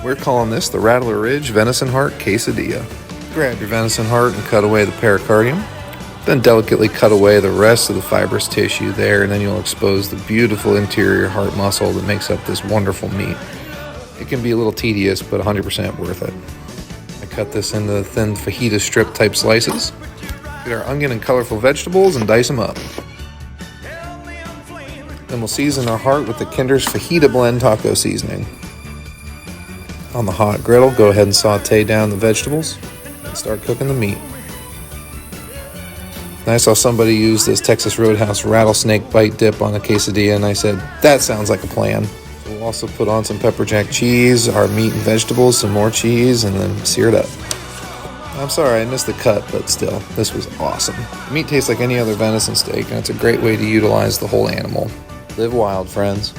We're calling this the Rattler Ridge Venison Heart Quesadilla. Grab your venison heart and cut away the pericardium. Then delicately cut away the rest of the fibrous tissue there, and then you'll expose the beautiful interior heart muscle that makes up this wonderful meat. It can be a little tedious, but 100% worth it. I cut this into thin fajita strip type slices. Get our onion and colorful vegetables and dice them up. Then we'll season our heart with the Kinder's Fajita Blend taco seasoning. On the hot griddle, go ahead and saute down the vegetables and start cooking the meat. And I saw somebody use this Texas Roadhouse rattlesnake bite dip on a quesadilla, and I said, that sounds like a plan. So we'll also put on some pepper jack cheese, our meat and vegetables, some more cheese, and then sear it up. I'm sorry I missed the cut, but still, this was awesome. The meat tastes like any other venison steak, and it's a great way to utilize the whole animal. Live wild, friends.